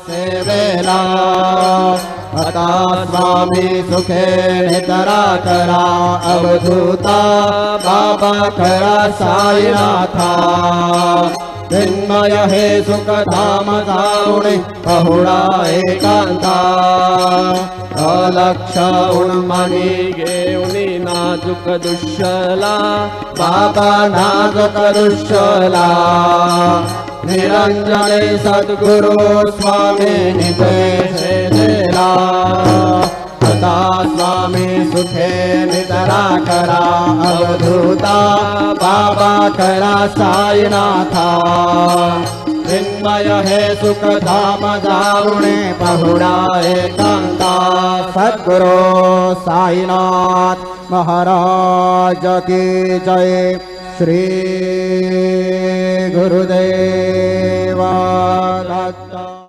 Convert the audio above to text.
सेवेला आता स्वामी सुखे नितरा करा अवधूता बाबा खरा साईनाथा चिन्मय हे सुखधाम जाऊणे पहुडा एकांता अलक्ष उन्मनी घेऊनी नाजुक दुष्यला बाबा नाजुक दुष्यला निरंजने सद्गुरु स्वामी निदेशे दिला सदा स्वामी सुखे नितरा करा अवधूता बाबा खरा साईनाथा चिन्मय हे सुखधाम जाऊणे पहुडा एकांता सद्गुरु साईनाथ महाराज की जय श्री गुरुदेव।